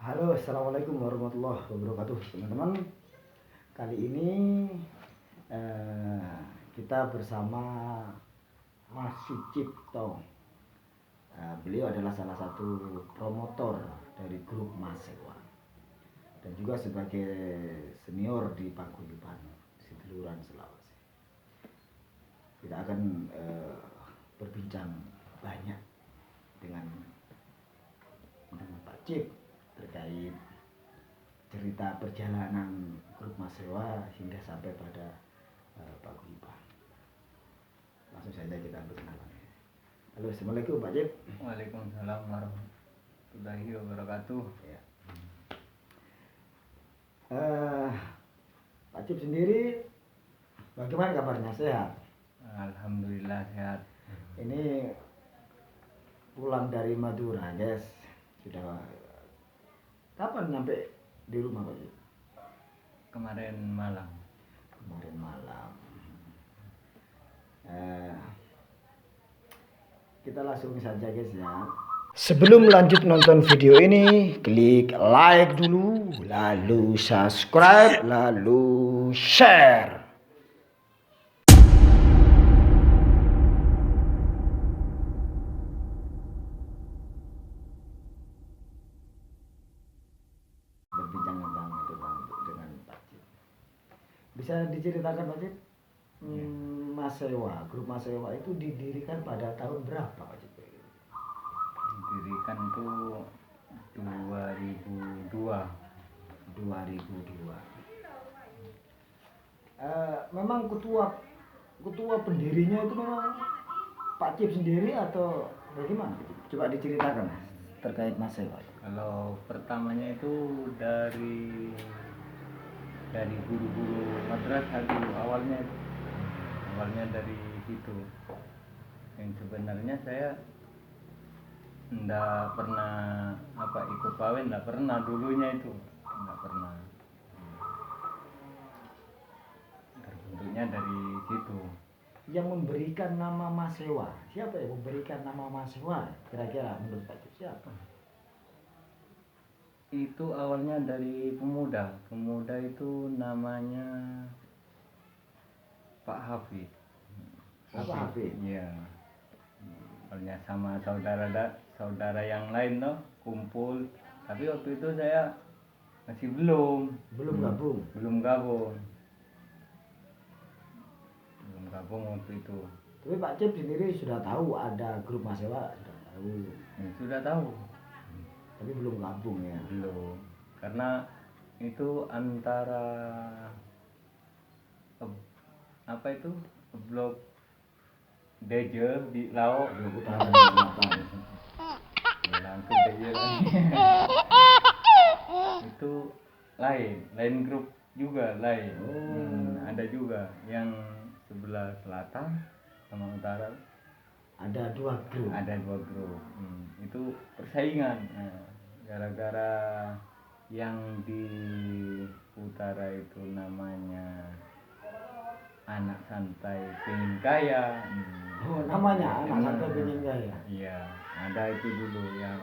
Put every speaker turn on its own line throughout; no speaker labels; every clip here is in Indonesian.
Halo, assalamualaikum warahmatullahi wabarakatuh, teman-teman. Kali ini kita bersama Mas Sucipto. Beliau adalah salah satu promotor dari grup Masewa dan juga sebagai senior di Paguyuban Sidoaran, Sulawesi. Kita akan berbincang banyak dengan Pak Cip terkait cerita perjalanan grup Masewa hingga sampai pada Paguyuban. Langsung saja kita berkenalan. Halo, assalamualaikum Pak Cip.
Waalaikumsalam warahmatullahi wabarakatuh.
Ya. Pak Cip sendiri bagaimana kabarnya, sehat?
Alhamdulillah sehat.
Ini pulang dari Madura, guys. Sudah kapan nyampe di rumah Pak Cip?
Kemarin malam.
Kemarin malam. Kita langsung saja guys ya. Sebelum lanjut nonton video ini, klik like dulu, lalu subscribe, lalu share. Berbincang tentang dengan Pak Cip. Bisa diceritakan Pak Cip? Masewa, grup Masewa itu didirikan pada tahun berapa Pak Cip?
Didirikan itu 2002.
Memang ketua pendirinya itu memang Pak Cip sendiri atau bagaimana? Coba diceritakan terkait Masewa.
Kalau pertamanya itu dari guru-guru madrasah dulu awalnya dari situ. Yang sebenarnya saya enggak pernah ikut pawai, enggak pernah dulunya itu, enggak pernah. Terbentuknya dari situ.
Yang memberikan nama Masewa, siapa yang memberikan nama Masewa? Kira-kira menurut Pak Cip siapa?
Itu awalnya dari pemuda itu namanya Pak Hafid.
Pak Hafid?
Iya. Awalnya sama saudara yang lain tuh kumpul, tapi waktu itu saya masih belum gabung waktu itu.
Tapi Pak Cip sendiri sudah tahu ada grup Masewa,
Sudah tahu.
Tapi belum gabung ya?
Belum, karena itu antara blok Deje di Lauk,
Blok Utara dan Selatan.
langsung Deje lagi. Itu lain grup juga lain. Ada juga yang sebelah selatan sama utara.
Ada dua grup.
Itu persaingan. Gara-gara yang di utara itu namanya Anak Santai Pengen Kaya.
Namanya Anak Santai Pengen Kaya.
Iya, ada itu dulu yang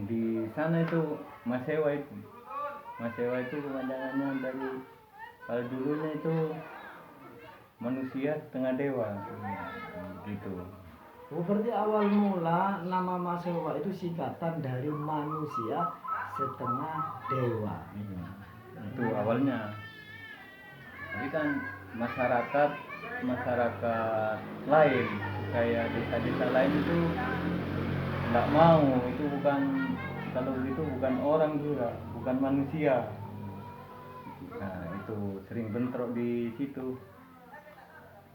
di sana itu Masewa itu kepanjangannya dari, kalau dulunya itu manusia setengah dewa, gitu.
Berarti awal mula nama Masewa itu singkatan dari manusia setengah dewa.
Itu awalnya. Tapi kan masyarakat lain kayak desa-desa lain itu nggak mau, itu bukan orang juga, bukan manusia. Nah itu sering bentrok di situ.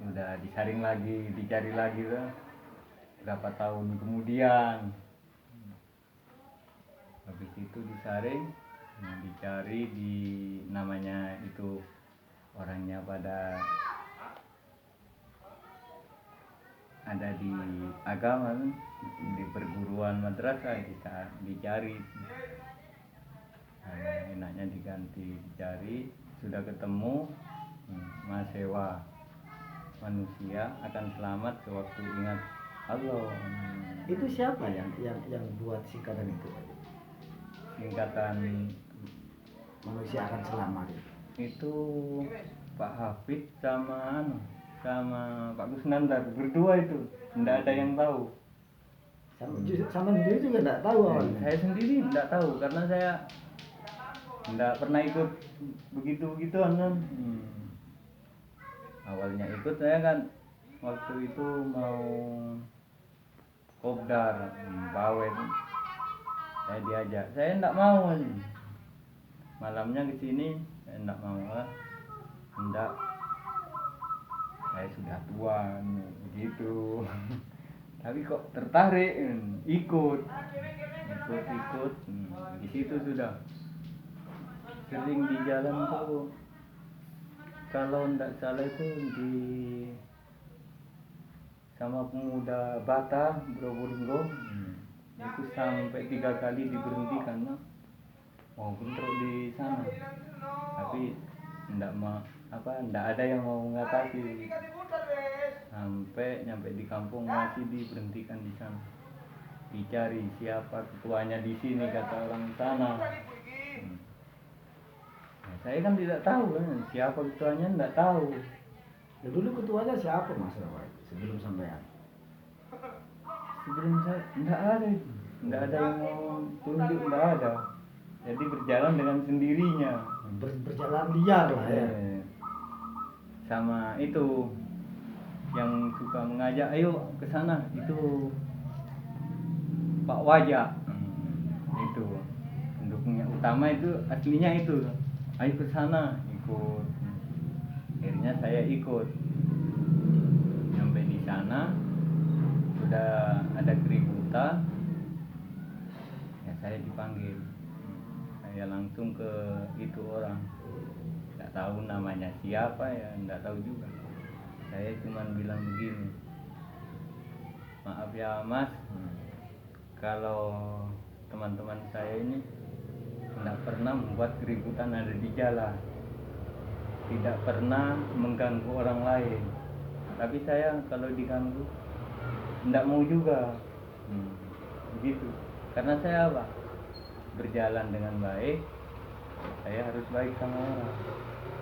Udah disaring lagi, dicari lagi lah. Berapa tahun kemudian habis itu disaring, dicari di namanya itu orangnya pada ada di agama, di perguruan madrasah, dicari. Enaknya diganti, dicari, sudah ketemu. Masewa, manusia akan selamat sewaktu ingat Allah.
Itu siapa yang buat singkatan itu?
tingkatan
manusia akan selamat
itu Pak Hafid sama Pak Kusnandar berdua itu tidak ada yang tahu.
sama sendiri juga nggak tahu awalnya.
Saya sendiri tidak tahu karena saya tidak pernah ikut begituan kan. Awalnya ikut saya kan waktu itu mau kopdar bawet, saya diajak, saya tidak mau. Malamnya ke sini saya tidak mau, tidak, saya sudah tua begitu. Tapi kok tertarik, ikut. Di situ sudah sering di jalan tuh, kalau tidak salah itu di sama pemuda Bata Probolinggo, itu sampai 3 kali diberhentikan mau bentrok di sana, tapi tidak ada yang mau mengatasi. Sampai nyampe di kampung masih diberhentikan di sana, dicari siapa ketuanya di sini, kata orang sana. Nah, saya kan tidak tahu kan siapa ketuanya, tidak tahu.
Ya, dulu ketuanya siapa Mas Rawa sebelum sampean?
Sebelum saya tidak ada yang mau tunjuk, tidak ada. Jadi berjalan dengan sendirinya.
Berjalan liar lah ya.
Sama itu yang suka mengajak, ayo ke sana, itu Pak Wajak. Itu pendukungnya utama, itu aslinya itu, ayo ke sana, ikut. Akhirnya saya ikut. Sampai di sana sudah ada keributan, ya saya dipanggil. Saya langsung ke itu orang, nggak tahu namanya siapa ya, nggak tahu juga. Saya cuma bilang begini, maaf ya Mas, kalau teman-teman saya ini tidak pernah membuat keributan ada di jalan, tidak pernah mengganggu orang lain. Tapi saya kalau diganggu tidak mau juga, begitu. Karena saya apa? Berjalan dengan baik, saya harus baik sama orang.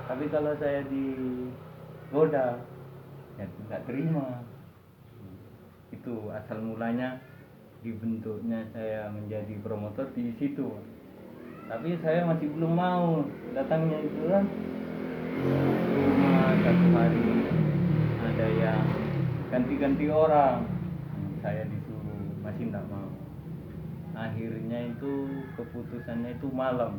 Tapi kalau saya digoda, ya tidak terima. Itu asal mulanya dibentuknya saya menjadi promotor di situ. Tapi saya masih belum mau, datangnya itu kan rumah satu hari ada yang ganti-ganti orang, saya disuruh, masih tidak mau. Akhirnya itu keputusannya itu malam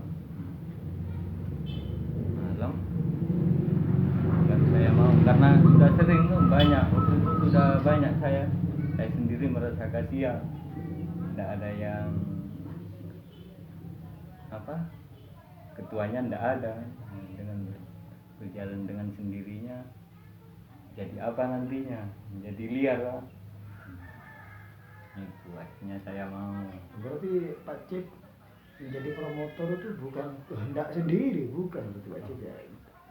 baru saya mau, karena sudah sering banyak, waktu itu sudah banyak saya sendiri merasa kasihan, tidak ada yang ketuanya tidak ada. Dengan berjalan dengan sendirinya jadi apa nantinya, jadi liar lah. Itu akhirnya saya mau.
Berarti Pak Cip menjadi promotor itu bukan kehendak sendiri, bukan berarti Pak Cip ya.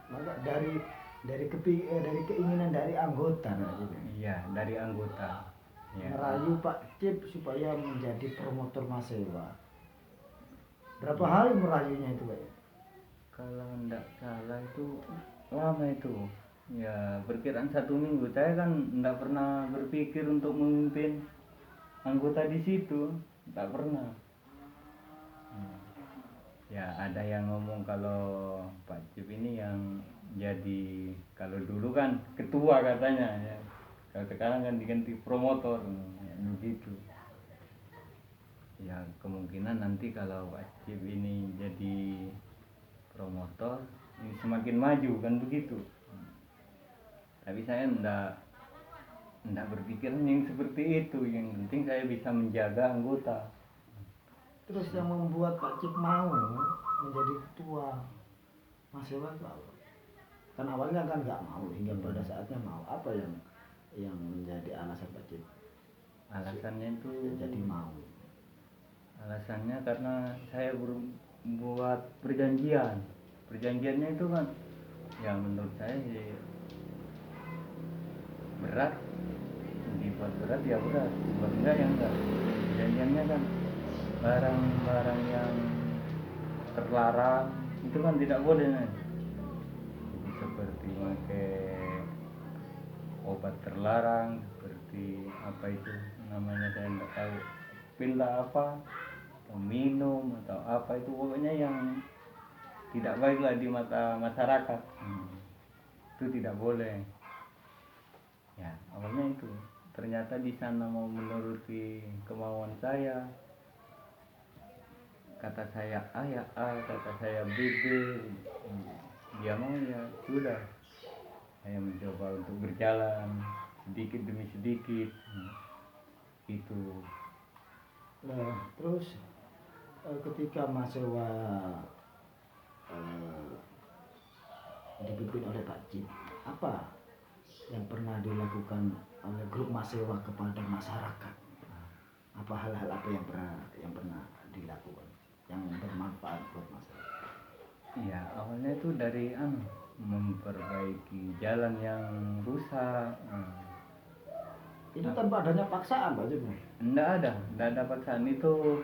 Maka dari keinginan dari anggota.
Iya, dari anggota. Ya.
Merayu Pak Cip supaya menjadi promotor Masewa. Berapa hari merayunya itu Pak?
Kalau tidak salah itu lama itu. Ya, berkiraan 1 minggu. Saya kan tidak pernah berpikir untuk memimpin anggota di situ, tak pernah. Ya, ada yang ngomong kalau Pak Cip ini yang jadi, kalau dulu kan ketua katanya ya, kalau sekarang kan diganti promotor, ya, begitu. Ya, kemungkinan nanti kalau Pak Cip ini jadi promotor, ini semakin maju kan begitu. Tapi saya enggak berpikiran yang seperti itu. Yang penting saya bisa menjaga anggota.
Terus yang membuat Pak Cip mau menjadi ketua Masewa itu apa? Kan awalnya kan nggak mau, hingga pada saatnya mau. Apa yang menjadi alasan Pak Cip?
Alasannya itu
jadi mau.
Alasannya karena saya buat perjanjian. Perjanjiannya itu kan, ya menurut saya sih berat. Dibuat berat ya berat, buat enggak ya enggak. Perjanjiannya kan barang-barang yang terlarang itu kan tidak boleh nih. Jadi seperti pakai obat terlarang seperti apa itu namanya saya tidak tahu, pil apa atau minum atau apa itu, pokoknya yang tidak baiklah di mata masyarakat. Itu tidak boleh. Ya awalnya itu ternyata di sana mau menuruti kemauan saya, kata saya A ya A, kata saya B B. Dia mau ya sudah, saya mencoba untuk berjalan sedikit demi sedikit. Itu
Nah, terus ketika Mas Sewa dipimpin oleh Pak Cip, apa yang pernah dilakukan oleh grup Mas Sewa kepada masyarakat? Apa hal-hal apa yang pernah dilakukan yang bermanfaat buat masyarakat?
ya awalnya itu dari memperbaiki jalan yang rusak.
Itu tanpa adanya paksaan, Pak Cip?
Enggak ada paksaan, itu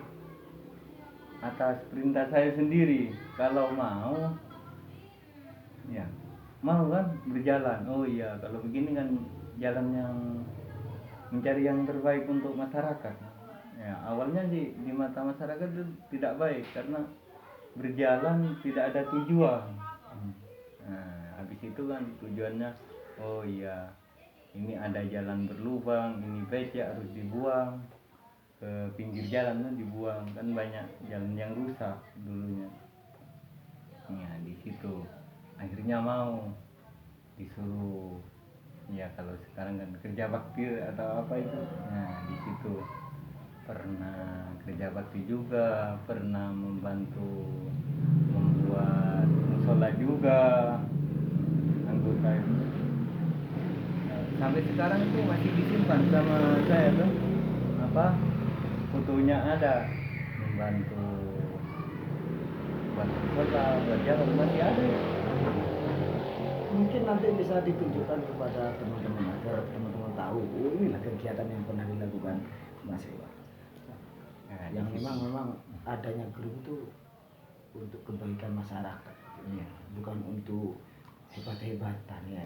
atas perintah saya sendiri. Kalau mau ya mau kan berjalan, oh iya kalau begini kan jalan yang mencari yang terbaik untuk masyarakat. Ya awalnya di mata masyarakat itu tidak baik karena berjalan tidak ada tujuan. Nah habis itu kan tujuannya, oh iya ini ada jalan berlubang, ini becek harus dibuang ke pinggir jalan, kan dibuang, kan banyak jalan yang rusak dulunya. Ya di situ akhirnya mau disuruh, ya kalau sekarang kan kerja bakti atau apa itu. Nah di situ pernah kerja bakti juga, pernah membantu membuat musola juga, anggota itu. Nah, sampai sekarang itu masih disimpan sama saya tuh, apa fotonya ada, membantu buat musola, buat jalan masih ada ya.
Mungkin nanti bisa ditunjukkan kepada teman-teman agar teman-teman tahu, oh inilah kegiatan yang pernah dilakukan Mas Sewa.
Nah,
Yang
di situ.
memang adanya grup itu untuk kebaikan masyarakat,
Iya.
bukan untuk hebat-hebatan ya.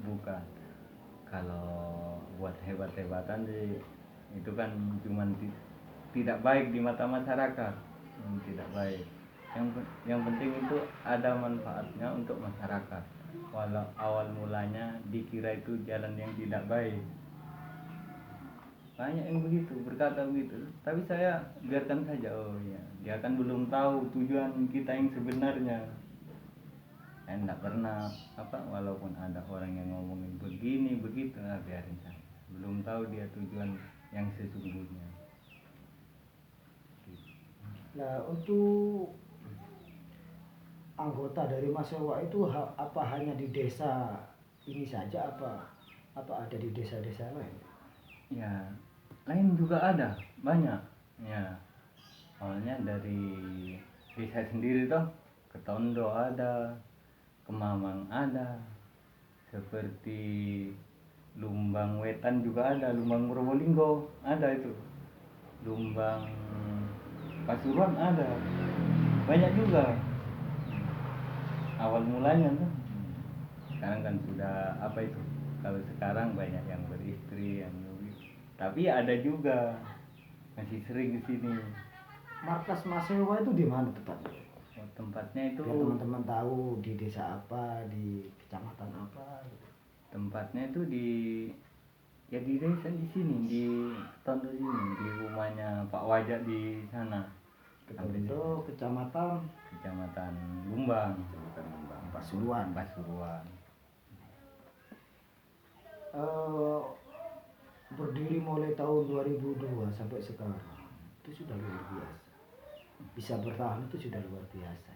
Bukan, kalau buat hebat-hebatan sih itu kan cuman tidak baik di mata masyarakat. Tidak baik. Yang penting itu ada manfaatnya untuk masyarakat. Walau awal mulanya dikira itu jalan yang tidak baik, banyak yang begitu berkata begitu, tapi saya biarkan saja. Oh ya dia kan belum tahu tujuan kita yang sebenarnya. Saya tidak pernah apa, walaupun ada orang yang ngomongin begini begitu, biarin saja, belum tahu dia tujuan yang sesungguhnya.
Nah, untuk anggota dari Mas Sewa itu apa hanya di desa ini saja, apa ada di desa-desa lain?
Ya lain juga ada banyak ya, awalnya dari desa sendiri toh, ke Tondo ada, ke Mamang ada, seperti Lumbang Wetan juga ada, Lumbang Probolinggo ada, itu Lumbang Pasuruan ada, banyak juga awal mulanya tuh. Sekarang kan sudah apa itu, kalau sekarang banyak yang beristri, yang tapi ada juga masih sering di sini.
Markas Mas Sewa itu di mana tepatnya?
Oh, tempatnya itu,
Biar teman-teman tahu di desa apa, di kecamatan apa.
tempatnya itu di, ya di desa di sini, di Tondo sini, di rumahnya Pak Wajak di sana.
Tondo, kecamatan
Kecamatan Lumbang,
Pasuruan.
Pasuruan.
Berdiri mulai tahun 2002 sampai sekarang itu sudah luar biasa. Bisa bertahan itu sudah luar biasa.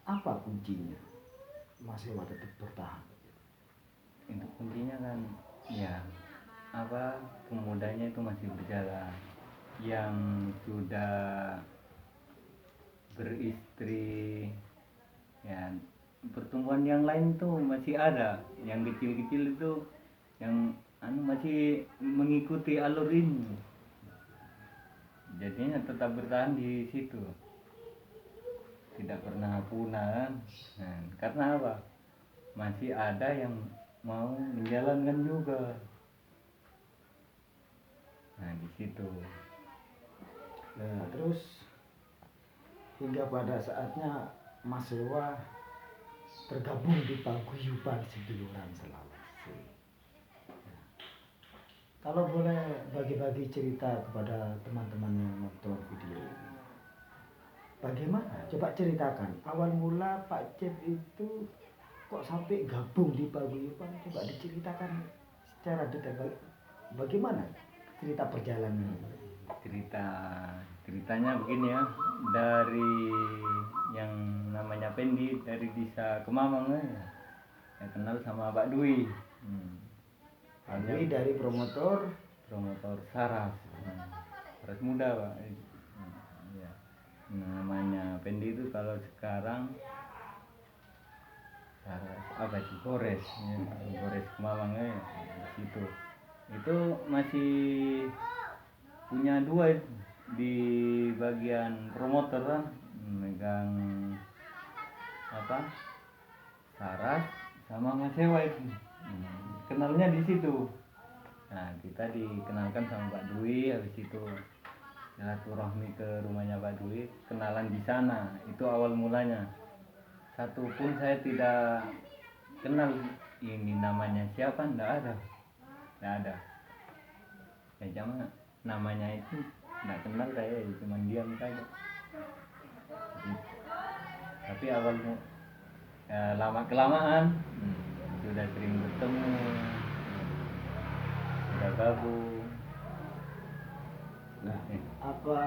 Apa kuncinya Mas Sewa tetap bertahan?
Itu kuncinya kan ya apa, pemudanya itu masih berjalan, yang sudah beristri ya, pertumbuhan yang lain tuh masih ada, yang kecil-kecil itu yang masih mengikuti alur ini, jadinya tetap bertahan di situ. tidak pernah punah kan. Nah, karena apa, masih ada yang mau menjalankan juga. Nah di situ.
Nah, terus hingga pada saatnya Mas Sewa tergabung di paguyuban seduluran Sulawesi. Kalau boleh bagi-bagi cerita kepada teman-teman yang nonton video ini, bagaimana? Coba ceritakan awal mula Pak Cip itu kok sampai gabung di paguyuban. Coba diceritakan secara detail. Bagaimana cerita perjalanan?
Ceritanya begini ya, dari yang namanya Pendi dari desa Kemamang ya, saya kenal sama Pak Dwi.
Pak Dwi dari promotor
Saras, Saras muda Pak. Ya. Namanya Pendi itu kalau sekarang Saras apa itu Gores, ya. Gores Kemamang ya, di situ. Itu masih punya dua itu. Di bagian promotor kan megang apa Saras sama Mas Sewa itu. Kenalnya di situ. Nah kita dikenalkan sama Pak Dwi, habis itu silaturahmi ke rumahnya Pak Dwi, kenalan di sana. Itu awal mulanya. Satu pun saya tidak kenal ini namanya siapa, enggak ada. Ya cuma namanya itu enggak kenal, saya cuma diam saja. Tapi awalnya lama kelamaan sudah sering bertemu, sudah gabung.
Nah, apa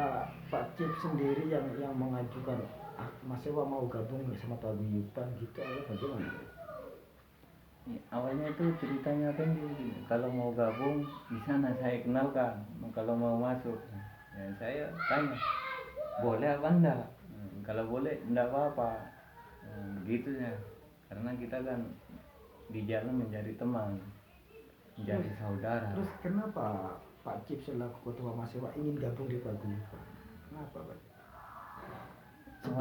Pak Cip sendiri yang mengajukan Mas Sewa mau gabung sama paguyuban gitu, atau bagaimana?
Awalnya itu ceritanya kan kalau mau gabung di sana saya kenalkan, kalau mau masuk ya saya tanya boleh apa enggak. Kalau boleh enggak apa-apa, gitu ya, karena kita kan di jalan mencari teman, mencari saudara.
Terus kenapa Pak Cip selaku ketua Mas Sewa ingin gabung di paguyuban? Kenapa Pak?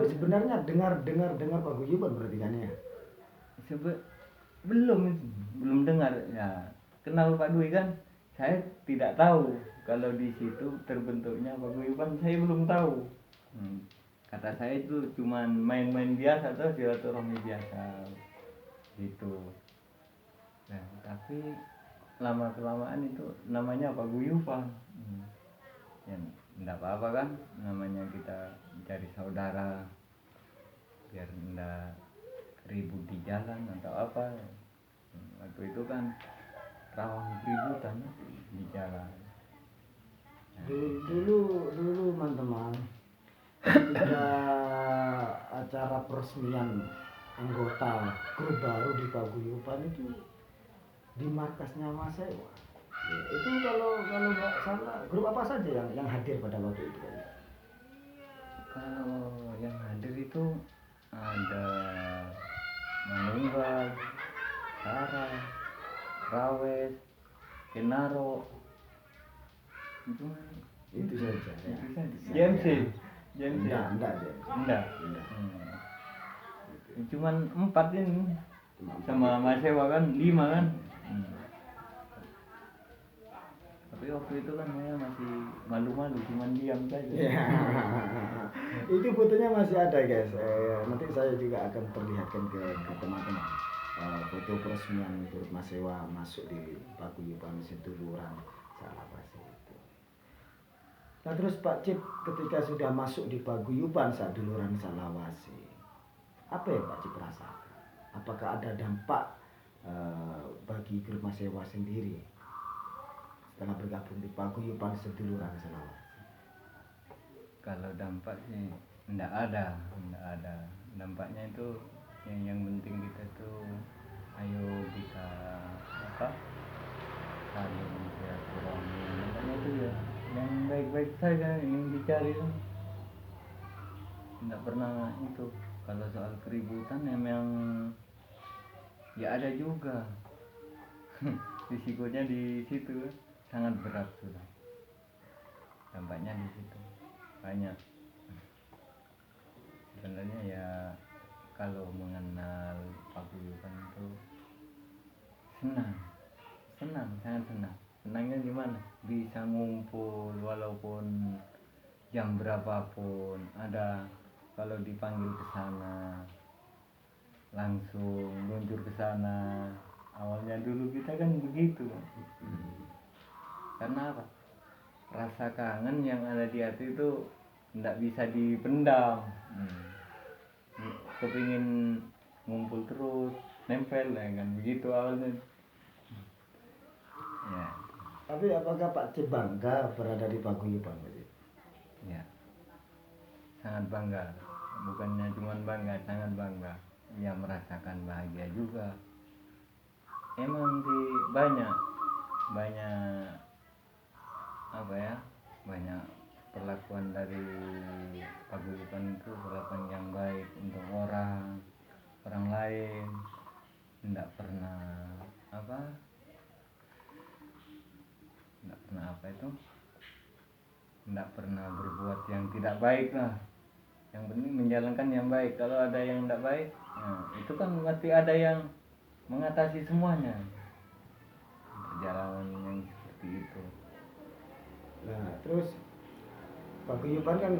Sebenarnya dengar paguyuban berarti kan ya?
Belum dengar ya, kenal Pak Dwi kan, saya tidak tahu kalau di situ terbentuknya paguyuban, saya belum tahu. Kata saya itu cuman main-main biasa atau silaturahmi biasa gitu. Nah, tapi lama kelamaan itu namanya paguyuban. Ya enggak apa-apa kan, namanya kita cari saudara biar enggak ribut di jalan atau apa. Waktu itu kan rawan keributan di jalan.
Dulu teman-teman, ketika acara peresmian anggota grup baru di paguyuban itu di markasnya Mas Sewa. Itu kalau nggak salah grup apa saja yang hadir pada waktu itu?
Kalau yang hadir itu ada Manunggal, Saras, Rawes, Kenaro,
Itu saja.
JMC.
Enggak.
Cuman 4 ini sama Mas Sewa kan 5 kan. Tapi waktu itu kan saya masih malu-malu, cuman diam saja.
Ya. Itu fotonya masih ada guys. Nanti saya juga akan perlihatkan ke teman-teman foto peresmian grup Mas Sewa masuk di paguyuban seduluran Sulawesi itu. Nah terus Pak Cip ketika sudah masuk di paguyuban seduluran Sulawesi, apa yang Pak Cip rasakan? Apakah ada dampak bagi grup Mas Sewa sendiri setelah bergabung di paguyuban seduluran Sulawesi?
Kalau dampak sih enggak ada. Dampaknya itu yang penting kita tuh ayo kita saling silaturahmi. Makanya itu ya yang baik-baik saja yang dicari tuh. Enggak pernah itu. Kalau soal keributan memang ya ada juga. Risikonya di situ sangat berat sudah. Dampaknya di situ banyak. Sebenarnya ya jam berapapun ada, kalau dipanggil ke sana langsung luncur ke sana. Awalnya dulu kita kan begitu. Karena apa? Rasa kangen yang ada di hati itu tidak bisa dipendam. Kepingin ngumpul terus, nempel ya kan, begitu awalnya. Ya,
Tapi apakah Pak Cip bangga berada di paguyuban, Pak Cip?
ya, sangat bangga. Bukannya cuma bangga, sangat bangga. Ya, merasakan bahagia juga. Emang sih banyak apa ya, banyak perlakuan dari paguyuban itu, perlakuan yang baik untuk orang lain. Tidak pernah apa itu, tidak pernah berbuat yang tidak baik lah. Yang penting menjalankan yang baik. Kalau ada yang tidak baik, nah, itu kan mesti ada yang mengatasi semuanya. Perjalanan yang seperti itu.
Nah, terus paguyuban kan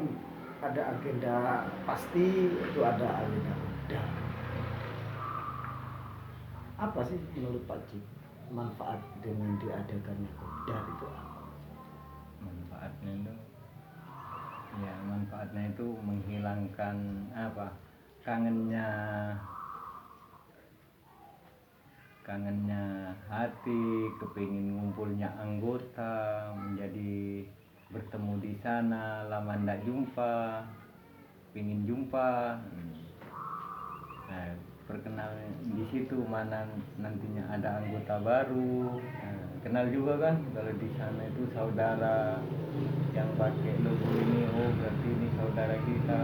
ada agenda pasti, itu ada agenda muda. Apa sih menurut Pak Cip manfaat dengan diadakannya kopdar itu apa?
Manfaatnya itu menghilangkan apa, kangennya hati, kepingin ngumpulnya anggota, menjadi bertemu di sana, lama ndak jumpa, pingin jumpa. Nah, perkenalan di situ, mana nantinya ada anggota baru. Nah, kenal juga kan, kalau di sana itu saudara yang pakai logo ini, oh berarti ini saudara kita.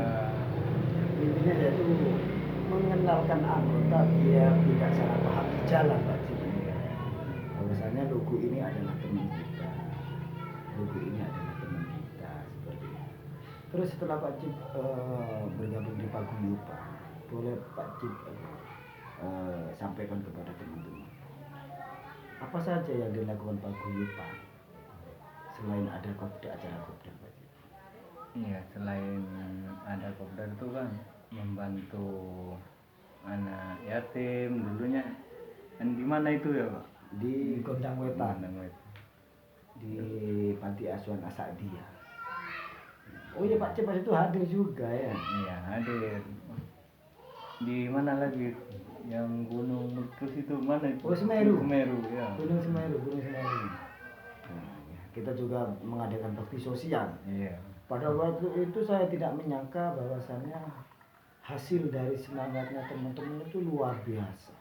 Intinya yaitu mengenalkan anggota biar tidak salah paham di jalan, Pak Cip. Bahwasanya logo ini adalah teman kita, logo ini adalah teman kita, seperti itu. Terus setelah Pak Cip bergabung di paguyuban, boleh Pak Cip sampaikan kepada teman-teman apa saja yang dilakukan paguyuban selain ada acara kopdar, Pak Cip?
Iya, selain ada kopdar itu kan membantu anak yatim dulunya. Dan di mana itu ya, Pak?
Di Gondang Wetan,
Gondang Wetan.
di Panti Asuhan Asadia. Oh iya, Pak Cip pas itu hadir juga ya?
Iya, hadir. Di mana lagi? Yang Gunung Meletus itu mana itu?
Oh, Semeru.
Semeru, ya.
Gunung Semeru. Nah, kita juga mengadakan bakti sosial.
Iya.
Pada waktu itu saya tidak menyangka bahwasannya hasil dari semangatnya teman-teman itu luar biasa.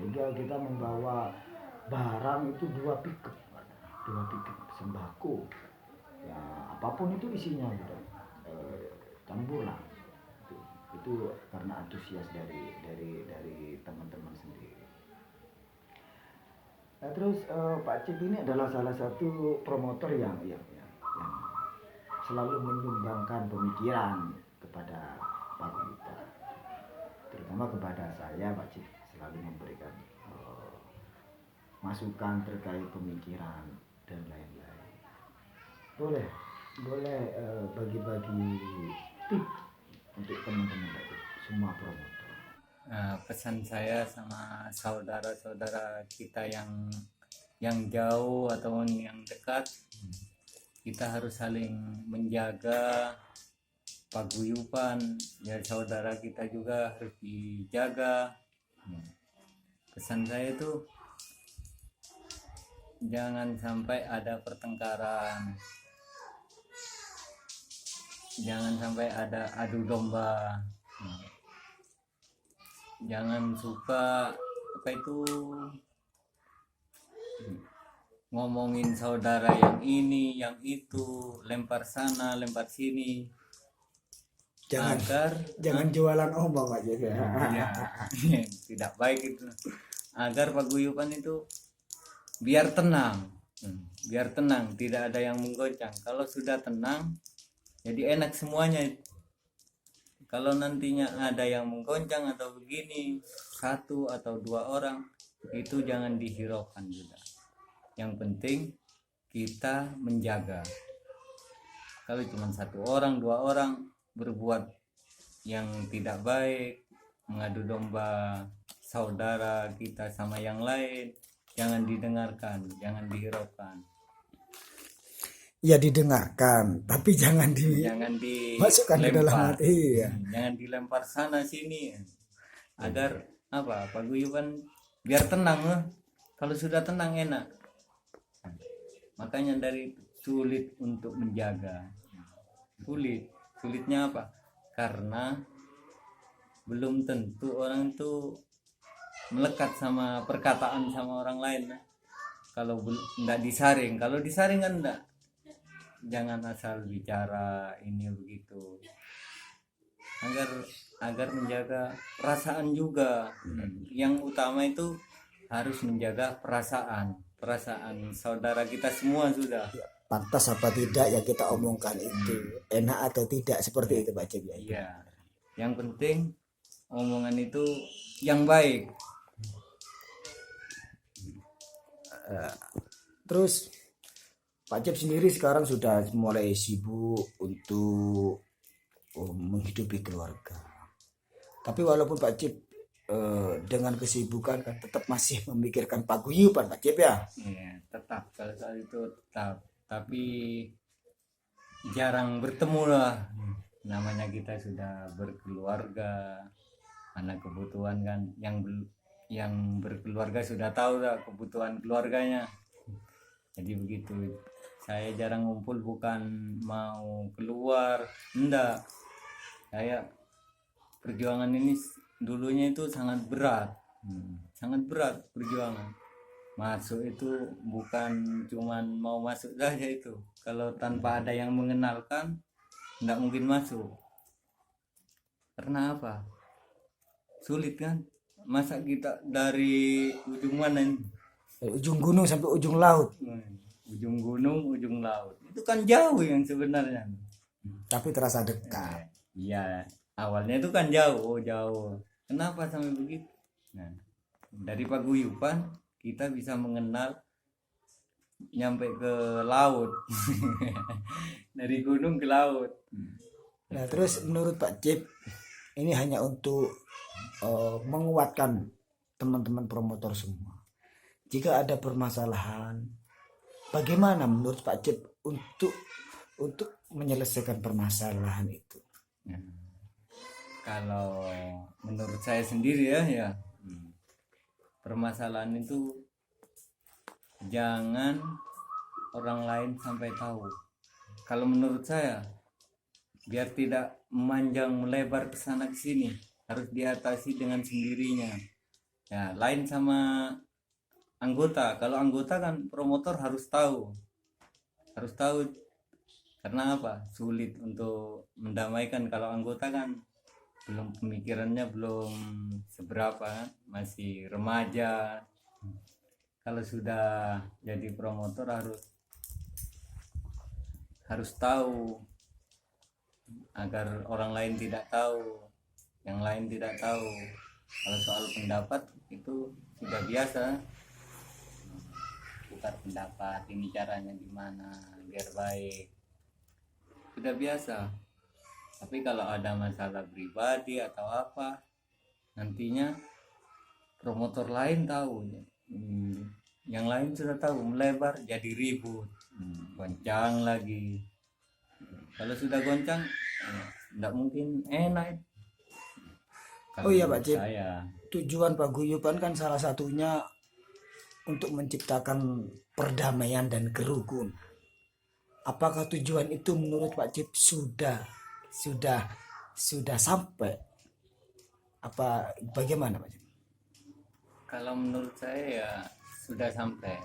Hingga kita membawa barang itu 2 pickup sembako. Ya, apapun itu isinya gitu. Campur lah. Itu karena antusias dari teman-teman sendiri. Nah, terus Pak Cip ini adalah salah satu promotor yang selalu menyumbangkan pemikiran kepada paguyuban, terutama kepada saya. Pak Cip selalu memberikan masukan terkait pemikiran dan lain-lain. Boleh bagi-bagi tips untuk teman-teman Pak Cip, semua promotor.
Nah, pesan saya sama saudara-saudara kita yang jauh ataupun yang dekat, kita harus saling menjaga paguyuban. Ya, saudara kita juga harus dijaga. Pesan saya itu jangan sampai ada pertengkaran, jangan sampai ada adu domba. Jangan suka apa itu ngomongin saudara yang ini, yang itu, lempar sana, lempar sini.
Jangan jualan ombak aja ya.
Tidak baik itu. Agar paguyuban itu biar tenang, tidak ada yang menggoncang. Kalau sudah tenang, jadi enak semuanya. Kalau nantinya ada yang menggoncang atau begini, 1 atau 2 orang, itu jangan dihiraukan juga. Yang penting kita menjaga. Kalau cuma satu orang, dua orang berbuat yang tidak baik, mengadu domba saudara kita sama yang lain, jangan didengarkan, jangan dihiraukan,
Ya didengarkan, tapi jangan
jangan
dimasukkan ke dalam
dilempar,
hati. Ya.
jangan dilempar sana sini, agar apa, paguyuban biar tenang. Kalau sudah tenang enak. Makanya dari sulit untuk menjaga. Sulitnya apa? Karena belum tentu orang itu melekat sama perkataan sama orang lain. Kalau enggak disaring, kalau disaring kan enggak. Jangan asal bicara ini begitu. Agar menjaga perasaan juga. Yang utama itu harus menjaga perasaan saudara kita semua sudah.
Pantas apa tidak yang kita omongkan itu, enak atau tidak, seperti itu Pak Cip. Ya.
Iya. Yang penting omongan itu yang baik.
Terus Pak Cip sendiri sekarang sudah mulai sibuk untuk menghidupi keluarga. Tapi walaupun Pak Cip dengan kesibukan kan tetap masih memikirkan paguyuban Pak Cip ya.
Iya, tetap kalau soal itu tetap. Tapi jarang bertemu lah. Namanya kita sudah berkeluarga. Mana kebutuhan kan yang berkeluarga sudah tahu lah kebutuhan keluarganya. Jadi begitu. Saya jarang ngumpul bukan mau keluar, enggak. Saya perjuangan ini dulunya itu sangat berat. Sangat berat perjuangan. Masuk itu bukan cuman mau masuk saja itu. Kalau tanpa ada yang mengenalkan, enggak mungkin masuk. Karena apa? Sulit kan? Masa kita dari ujung mana ini?
Ujung gunung sampai ujung laut.
Ujung gunung, ujung laut. Itu kan jauh yang sebenarnya.
Tapi terasa dekat.
Iya, awalnya itu kan jauh. Kenapa sampai begitu? Nah, dari paguyuban kita bisa mengenal nyampe ke laut. Dari gunung ke laut.
Nah, terus menurut Pak Cip, ini hanya untuk menguatkan teman-teman promotor semua. Jika ada permasalahan, bagaimana menurut Pak Cip untuk menyelesaikan permasalahan itu?
Nah, kalau menurut saya sendiri ya, permasalahan itu jangan orang lain sampai tahu. Kalau menurut saya, biar tidak memanjang melebar ke sana ke sini, harus diatasi dengan sendirinya. Ya, lain sama anggota. Kalau anggota kan promotor harus tahu. Karena apa? Sulit untuk mendamaikan. Kalau anggota kan belum, pemikirannya belum seberapa kan? Masih remaja. Kalau sudah jadi promotor harus tahu, agar orang lain tidak tahu, yang lain tidak tahu. Kalau soal pendapat itu sudah biasa, tukar pendapat, ini caranya gimana biar baik, sudah biasa. Tapi kalau ada masalah pribadi atau apa, nantinya promotor lain tahu, yang lain sudah tahu, melebar jadi ribut, goncang lagi. Kalau sudah goncang, enggak mungkin enak.
Oh iya Pak Cip,
saya
tujuan paguyuban kan salah satunya untuk menciptakan perdamaian dan kerukunan. Apakah tujuan itu menurut Pak Cip sudah sampai? Apa bagaimana Pak Cip?
Kalau menurut saya ya sudah sampai.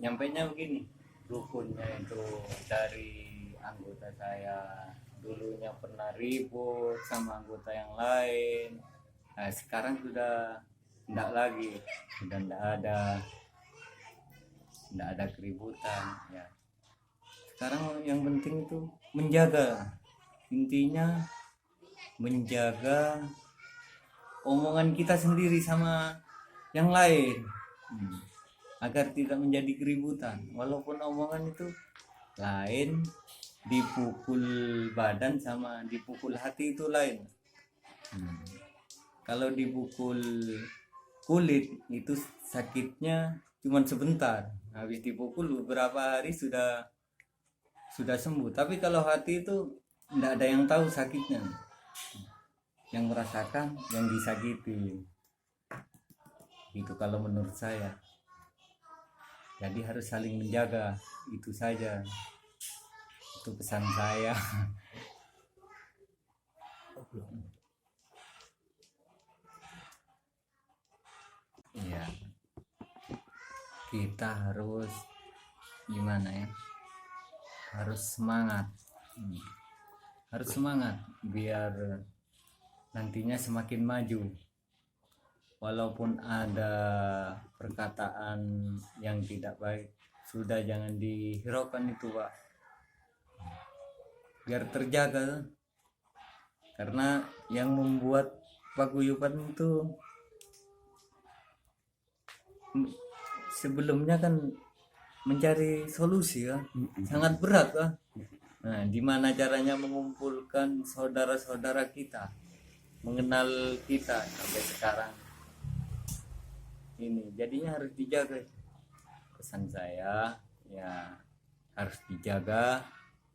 Nyampainya begini, rukunnya itu dari anggota saya dulunya pernah ribut sama anggota yang lain. Nah, sekarang sudah enggak lagi, sudah enggak ada keributan ya. Sekarang yang penting itu menjaga, intinya menjaga omongan kita sendiri sama yang lain, agar tidak menjadi keributan. Walaupun omongan itu lain dipukul badan sama dipukul hati itu lain. Kalau dipukul kulit itu sakitnya cuma sebentar, habis dipukul beberapa hari sudah sembuh. Tapi kalau hati itu tidak ada yang tahu sakitnya, yang merasakan yang disakiti. Itu kalau menurut saya. Jadi harus saling menjaga, itu saja. Itu pesan saya. Iya, kita harus gimana ya? Harus semangat. Harus semangat biar nantinya semakin maju. Walaupun ada perkataan yang tidak baik, sudah jangan dihiraukan itu, Pak. Biar terjaga. Karena yang membuat paguyuban itu sebelumnya kan mencari solusi ya, sangat berat kan. Nah, gimana caranya mengumpulkan saudara-saudara kita, mengenal kita sampai sekarang ini, jadinya harus dijaga. Pesan saya ya harus dijaga,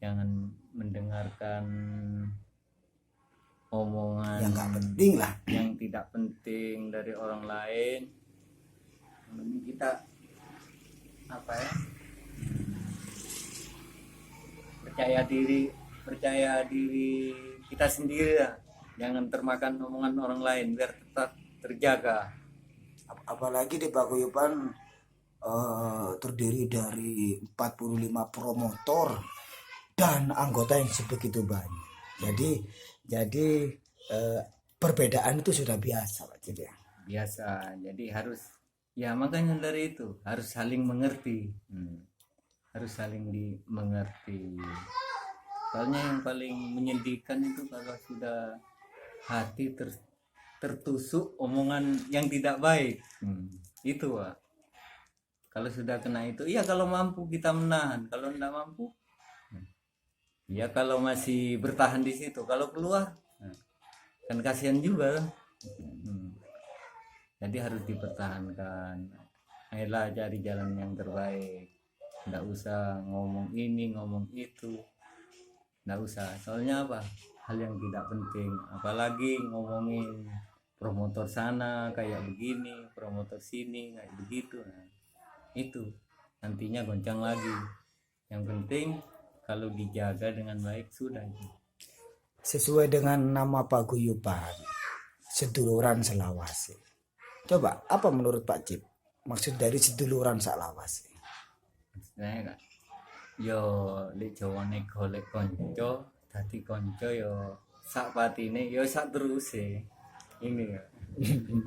jangan mendengarkan omongan
yang nggak penting lah,
yang tidak penting dari orang lain. Kita apa ya, percaya diri kita sendiri ya, jangan termakan omongan orang lain biar tetap terjaga.
apalagi di paguyuban terdiri dari 45 promotor dan anggota yang sebegitu banyak. Jadi perbedaan itu sudah biasa, Pak Cip ya.
Biasa, jadi harus ya, makanya dari itu harus saling mengerti. Harus saling dimengerti. Soalnya yang paling menyedihkan itu kalau sudah hati tertusuk omongan yang tidak baik. Itu, Pak. Kalau sudah kena itu, iya kalau mampu kita menahan. Kalau tidak mampu, ya kalau masih bertahan di situ. Kalau keluar, kan kasihan juga. Jadi harus dipertahankan. Ayolah cari jalan yang terbaik. Nggak usah ngomong ini, ngomong itu. Nggak usah. Soalnya apa? Hal yang tidak penting. Apalagi ngomongin promotor sana kayak begini, promotor sini kayak begitu. Nah, itu nantinya goncang lagi. Yang penting kalau dijaga dengan baik sudah.
Sesuai dengan nama paguyuban, Seduluran Selawase. Coba, apa menurut Pak Cip maksud dari Seduluran Selawase?
Maksudnya kan, yo lek jawane golek konco, dadi konco yo sak patine, yo sak teruse. Ini ya.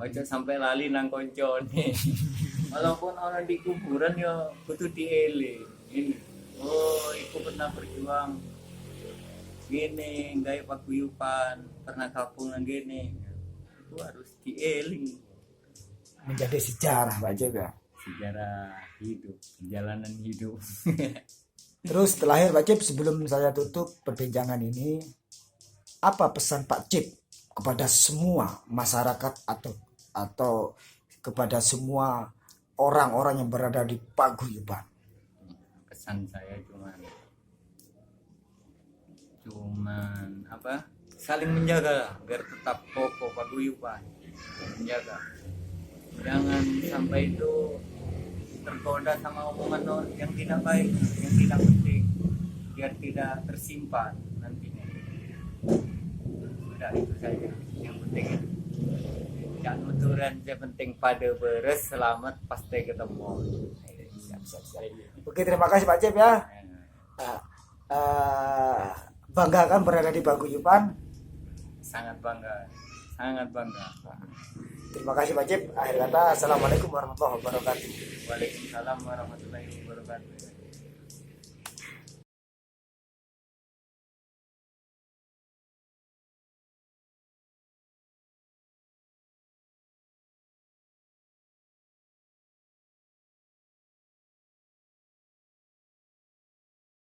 Ojo sampai lali nang koncone. Walaupun orang di kuburan yo kudu dieling. Ini. Oh, iku pernah berjuang gini, gawe paguyuban, pernah kapung nang gini. Itu harus dieling.
Menjadi sejarah, Pak Cip ya.
Sejarah hidup, perjalanan hidup.
Terus terakhir Pak Cip, sebelum saya tutup perbincangan ini, apa pesan Pak Cip kepada semua masyarakat atau kepada semua orang-orang yang berada di paguyuban?
Pesan saya cuman apa? Saling menjaga lah, biar tetap kokoh paguyuban. Menjaga. Jangan sampai itu tergoda sama omongan yang tidak baik, yang tidak penting, biar tidak tersimpan nantinya. Sudah itu saja yang penting. Jangan nuturan, yang penting pada beres, selamat pasti ketemu.
Siap. Oke, terima kasih Pak Cip ya. Bangga kan berada di paguyuban?
Sangat bangga, sangat bangga.
Terima kasih Pak Cip. Akhir kata, assalamualaikum warahmatullahi wabarakatuh.
Waalaikumsalam warahmatullahi wabarakatuh.